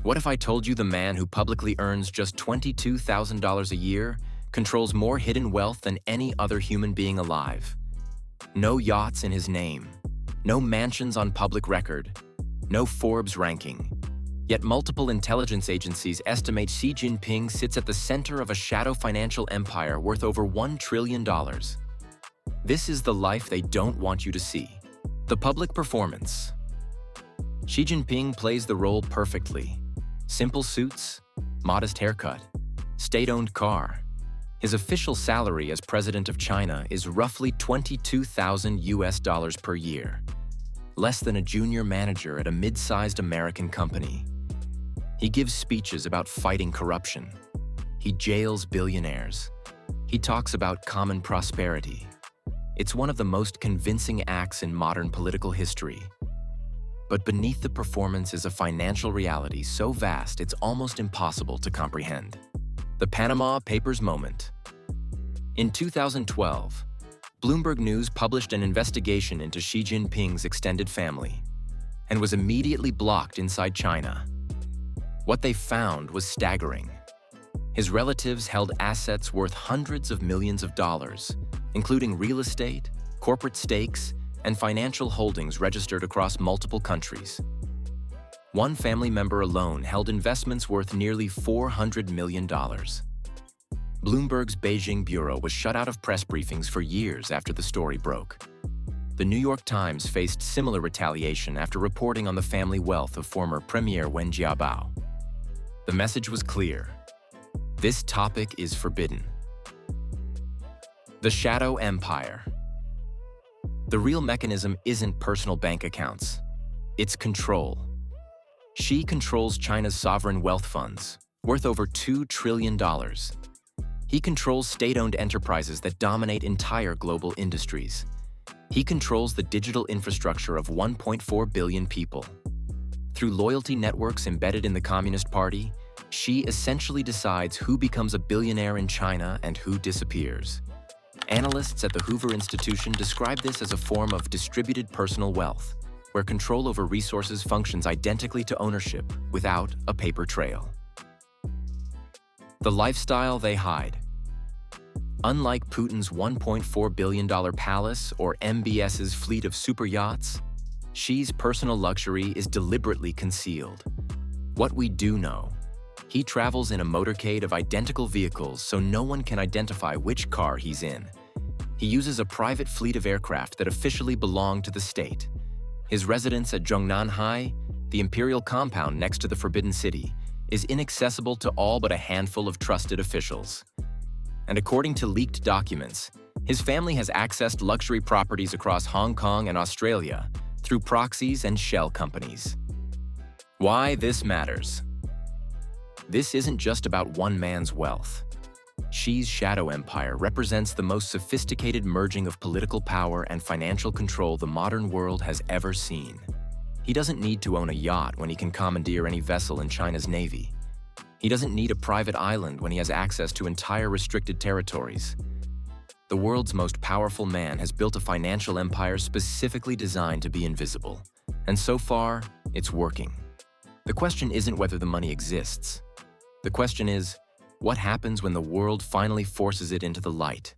What if I told you the man who publicly earns just $22,000 a year controls more hidden wealth than any other human being alive? No yachts in his name, no mansions on public record, no Forbes ranking. Yet multiple intelligence agencies estimate Xi Jinping sits at the center of a shadow financial empire worth over $1 trillion. This is the life they don't want you to see. The public performance. Xi Jinping plays the role perfectly. Simple suits, modest haircut, state-owned car. His official salary as president of China is roughly $22,000 per year, less than a junior manager at a mid-sized American company. He gives speeches about fighting corruption. He jails billionaires. He talks about common prosperity. It's one of the most convincing acts in modern political history. But beneath the performance is a financial reality so vast it's almost impossible to comprehend. The Panama Papers moment. In 2012, Bloomberg News published an investigation into Xi Jinping's extended family and was immediately blocked inside China. What they found was staggering. His relatives held assets worth hundreds of millions of dollars, including real estate, corporate stakes, and financial holdings registered across multiple countries. One family member alone held investments worth nearly $400 million. Bloomberg's Beijing bureau was shut out of press briefings for years after the story broke. The New York Times faced similar retaliation after reporting on the family wealth of former Premier Wen Jiabao. The message was clear. This topic is forbidden. The shadow empire. The real mechanism isn't personal bank accounts. It's control. Xi controls China's sovereign wealth funds, worth over $2 trillion. He controls state-owned enterprises that dominate entire global industries. He controls the digital infrastructure of 1.4 billion people. Through loyalty networks embedded in the Communist Party, Xi essentially decides who becomes a billionaire in China and who disappears. Analysts at the Hoover Institution describe this as a form of distributed personal wealth, where control over resources functions identically to ownership without a paper trail. The lifestyle they hide. Unlike Putin's $1.4 billion palace or MBS's fleet of super yachts, Xi's personal luxury is deliberately concealed. What we do know: he travels in a motorcade of identical vehicles so no one can identify which car he's in. He uses a private fleet of aircraft that officially belong to the state. His residence at Zhongnanhai, the imperial compound next to the Forbidden City, is inaccessible to all but a handful of trusted officials. And according to leaked documents, his family has accessed luxury properties across Hong Kong and Australia through proxies and shell companies. Why this matters? This isn't just about one man's wealth. Xi's shadow empire represents the most sophisticated merging of political power and financial control the modern world has ever seen. He doesn't need to own a yacht when he can commandeer any vessel in China's navy. He doesn't need a private island when he has access to entire restricted territories. The world's most powerful man has built a financial empire specifically designed to be invisible. And so far, it's working. The question isn't whether the money exists. The question is, what happens when the world finally forces it into the light?